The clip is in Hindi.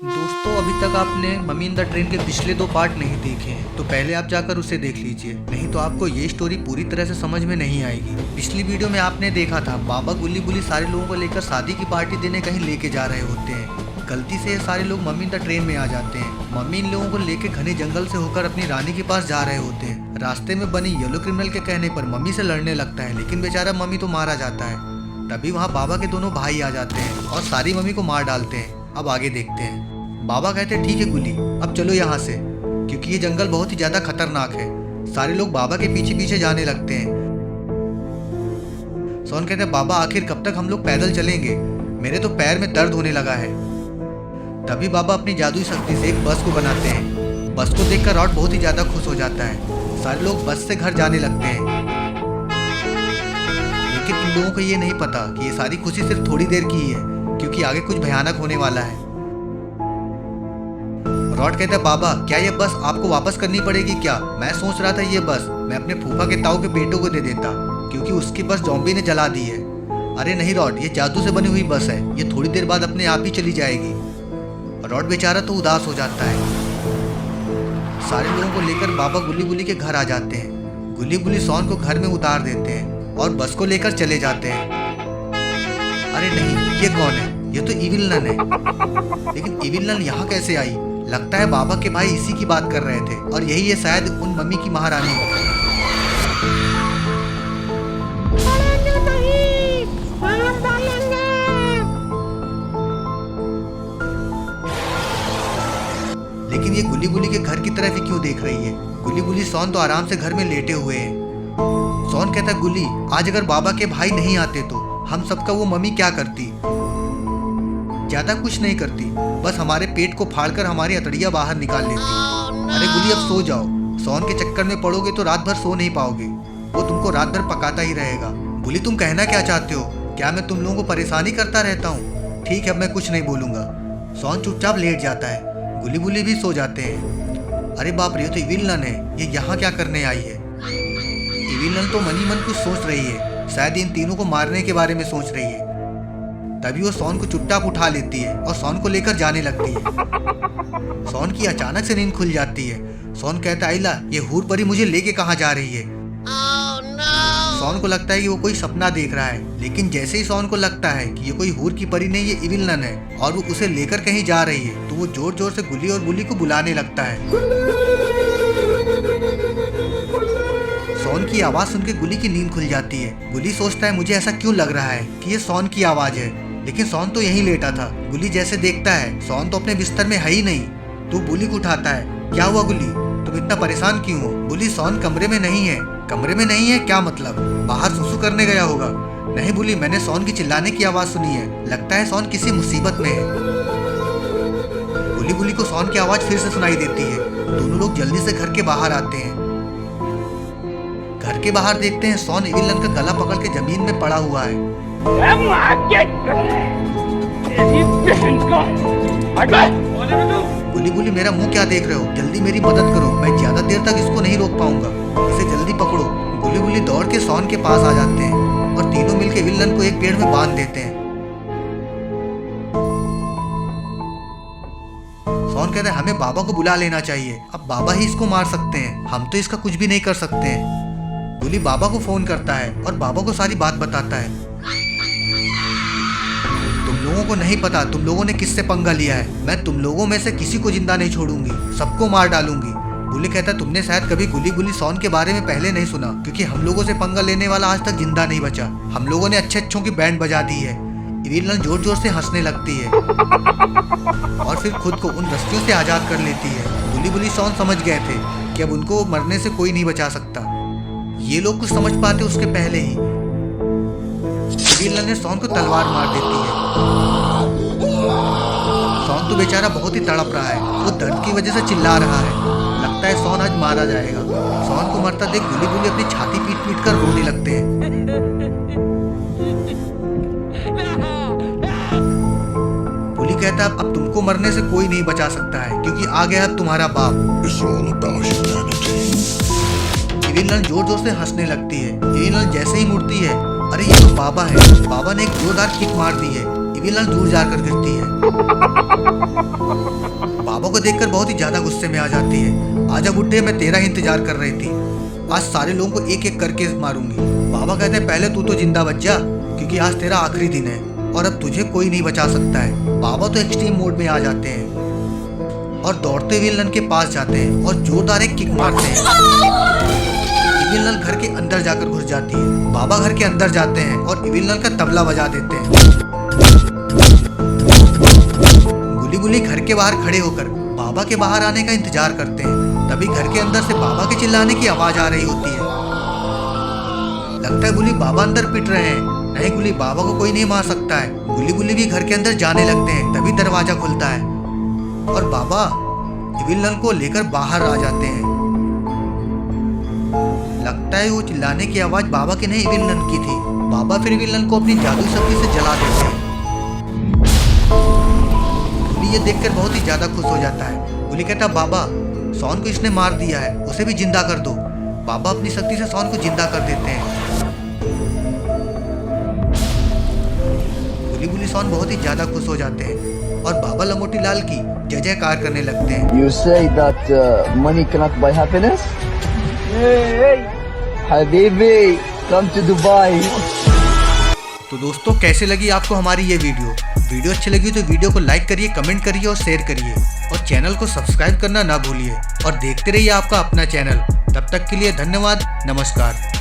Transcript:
दोस्तों, अभी तक आपने मम्मी इन द ट्रेन के पिछले 2 पार्ट नहीं देखे हैं तो पहले आप जाकर उसे देख लीजिए, नहीं तो आपको ये स्टोरी पूरी तरह से समझ में नहीं आएगी। पिछली वीडियो में आपने देखा था बाबा गुल्ली गुल्ली सारे लोगों को लेकर शादी की पार्टी देने कहीं लेके जा रहे होते हैं। गलती से ये सारे लोग मम्मी इन द ट्रेन में आ जाते हैं। मम्मी इन लोगों को लेकर घने जंगल से होकर अपनी रानी के पास जा रहे होते हैं। रास्ते में बनी येलो क्रिमिनल के कहने पर मम्मी से लड़ने लगता है, लेकिन बेचारा मम्मी तो मारा जाता है। तभी वहाँ बाबा के दोनों भाई आ जाते हैं और सारी मम्मी को मार डालते हैं। अब आगे देखते हैं। बाबा कहते हैं ठीक है गुल्ली, अब चलो यहाँ से, क्योंकि ये जंगल बहुत ही ज्यादा खतरनाक है। सारे लोग बाबा के पीछे पीछे जाने लगते हैं। सोन कहते हैं बाबा आखिर कब तक हम लोग पैदल चलेंगे, मेरे तो पैर में दर्द होने लगा है। तभी बाबा अपनी जादुई शक्ति से एक बस को बनाते हैं। बस को देखकर रॉड बहुत ही ज्यादा खुश हो जाता है। सारे लोग बस से घर जाने लगते हैं, लेकिन इन लोगों को ये नहीं पता कि ये सारी खुशी सिर्फ थोड़ी देर की ही है, क्योंकि आगे कुछ भयानक होने वाला है। रॉड कहता है बाबा क्या ये बस आपको वापस करनी पड़ेगी क्या? मैं सोच रहा था ये बस मैं अपने फूफा के ताऊ के बेटों को दे देता, क्योंकि उसकी बस ज़ॉम्बी ने जला दी है। अरे नहीं रॉड, ये जादू से बनी हुई बस है, ये थोड़ी देर बाद अपने आप ही चली जाएगी। रॉड बेचारा तो उदास हो जाता है। सारे लोगों को लेकर बाबा गुल्ली गुल्ली के घर आ जाते हैं। गुल्ली गुल्ली सोन को घर में उतार देते हैं और बस को लेकर चले जाते हैं। अरे नहीं, ये कौन है? ये तो इविल नन है। लेकिन इविल नन यहाँ कैसे आई? लगता है बाबा के भाई इसी की बात कर रहे थे और यही है शायद उन मम्मी की महारानी। लेकिन ये गुल्ली गुल्ली के घर की तरफ ही क्यों देख रही है? गुल्ली गुल्ली सोन तो आराम से घर में लेटे हुए हैं। सोन कहता है गुल्ली, आज अगर बाबा के भाई नहीं आते तो हम सबका वो मम्मी क्या करती? ज्यादा कुछ नहीं करती, बस हमारे पेट को फाड़कर हमारी अतड़ियाँ बाहर निकाल लेती। अरे गुल्ली अब सो जाओ, सोन के चक्कर में पड़ोगे तो रात भर सो नहीं पाओगे, वो तुमको रात भर पकाता ही रहेगा। गुल्ली तुम कहना क्या चाहते हो? क्या मैं तुम लोगों को परेशानी करता रहता हूँ? ठीक है, मैं कुछ नहीं बोलूंगा। सोन चुपचाप लेट जाता है। गुल्ली गुल्ली भी सो जाते हैं। अरे बाप रे, ये तो इविल नन है, ये यहाँ क्या करने आई है? इविल नन तो मनी मन कुछ सोच रही है, शायद इन तीनों को मारने के बारे में सोच रही है। तभी वो सोन को चुपचाप उठा लेती है और सोन को लेकर जाने लगती है। सोन की अचानक से नींद खुल जाती है। सोन कहता है आइला, ये हूर परी मुझे लेके कहाँ जा रही है? सोन को लगता है कि वो कोई सपना देख रहा है, लेकिन जैसे ही सोन को लगता है कि ये कोई हूर की परी नहीं, ये इविल नन है और वो उसे लेकर कहीं जा रही है, तो वो जोर जोर से गुल्ली और बुल्ली को बुलाने लगता है। सोन की आवाज सुन के गुल्ली की नींद खुल जाती है। गुल्ली सोचता है मुझे ऐसा क्यों लग रहा है कि ये सोन की आवाज है, लेकिन सोन तो यहीं लेटा था। गुल्ली जैसे देखता है सोन तो अपने बिस्तर में है ही नहीं, तो बुल्ली को उठाता है। क्या हुआ गुल्ली, तुम इतना परेशान क्यों हो? बुल्ली, सोन कमरे में नहीं है। कमरे में नहीं है क्या मतलब? बाहर सुसु करने गया होगा। नहीं बुल्ली, मैंने सोन की चिल्लाने की आवाज सुनी है, लगता है सोन किसी मुसीबत में है। बुल्ली बुल्ली को सोन की आवाज फिर से सुनाई देती है। दोनों लोग जल्दी से घर के बाहर आते हैं। घर के बाहर देखते हैं सोन इविल नन का गला पकड़ के जमीन में पड़ा हुआ है। गुल्ली गुल्ली, मेरा मुंह क्या देख रहे हो? जल्दी मेरी मदद करो, मैं ज्यादा देर तक इसको नहीं रोक पाऊंगा, इसे जल्दी पकड़ो। गुल्ली गुल्ली दौड़ के सोन के पास आ जाते हैं और तीनों मिलकर इविल नन को एक पेड़ में बांध देते हैं। सोन कहता है हमें बाबा को बुला लेना चाहिए, अब बाबा ही इसको मार सकते हैं, हम तो इसका कुछ भी नहीं कर सकते हैं। गुल्ली बाबा को फोन करता है और बाबा को सारी बात बताता है। तुम लोगों को नहीं पता तुम लोगों ने किससे पंगा लिया है, मैं तुम लोगों में से किसी को जिंदा नहीं छोड़ूंगी, सबको मार डालूंगी। गुल्ली कहता है तुमने शायद कभी गुल्ली गुल्ली सोन के बारे में पहले नहीं सुना, क्योंकि हम लोगों से पंगा लेने वाला आज तक जिंदा नहीं बचा। हम लोगों ने अच्छे अच्छों की बैंड बजा दी है। इविल नन जोर जोर से हंसने लगती है और फिर खुद को उन रस्सियों से आजाद कर लेती है। गुल्ली गुल्ली सोन समझ गए थे कि अब उनको मरने से कोई नहीं बचा सकता। ये लोग कुछ समझ पाते उसके पहले ही इविल नन ने सोन को तलवार मार देती है। सोन तो बेचारा बहुत ही तड़प रहा है, वो दर्द की वजह से चिल्ला रहा है। लगता है सोन आज मारा जाएगा। सोन को मरता देख गुल्ली गुल्ली अपनी छाती पीट पीट कर रोने लगते हैं। बुल्ली कहता है अब तुमको मरने से कोई नहीं बचा सकता है, क्योंकि आ गया तुम्हारा बाप। इविल नन जोर जोर से हंसने लगती है। इविल नन जैसे ही मुड़ती है, अरे ये तो बाबा है। बाबा ने एक जोरदार किक मार दी है। इविल नन दूर जाकर गिरती है। बाबा को देखकर बहुत ही ज्यादा गुस्से में आ जाती है। आजा बुड्ढे, मैं तेरा ही इंतजार कर रही थी। आज सारे लोगों को एक एक करके मारूंगी। बाबा कहते हैं पहले तू तो जिंदा बच जा, क्योंकि आज तेरा आखिरी दिन है और अब तुझे कोई नहीं बचा सकता है। बाबा तो एक्सट्रीम मोड में आ जाते हैं और दौड़ते इविल नन के पास जाते हैं और जोरदार एक किक मारते हैं। इविल नन घर के अंदर जाकर घुस जाती है। बाबा घर के अंदर जाते हैं और इविल नन का तबला बजा देते हैं। गुली गुली घर के बाहर खड़े होकर बाबा के बाहर आने का इंतजार करते हैं। तभी घर के अंदर से बाबा के चिल्लाने की आवाज आ रही होती है। लगता है गुली बाबा अंदर पिट रहे हैं। नहीं गुली, बाबा को कोई नहीं मार सकता है। गुली गुली भी घर के अंदर जाने लगते हैं। तभी दरवाजा खुलता है और बाबा इविल नन को लेकर बाहर आ जाते हैं। लगता है वो चिल्लाने की आवाज बाबा की नहीं, इविल नन की थी। बाबा फिर इविल नन को अपनी जादू शक्ति से जला देते हैं। गुली ये देखकर बहुत ही ज्यादा खुश हो जाता है। गुली कहता बाबा, सॉन को इसने मार दिया है, उसे भी जिंदा कर दो। बाबा अपनी शक्ति से सॉन को जिंदा कर देते हैं। गुली गुली सॉन बहुत ही ज्यादा खुश हो जाते हैं और बाबा लंगोटी लाल की जय जयकार करने लगते हैं। You say that money cannot buy happiness? Hey, Habibi, come to Dubai. तो दोस्तों, कैसे लगी आपको हमारी ये वीडियो अच्छी लगी तो वीडियो को लाइक करिए, कमेंट करिए और शेयर करिए और चैनल को सब्सक्राइब करना ना भूलिए और देखते रहिए आपका अपना चैनल। तब तक के लिए धन्यवाद, नमस्कार।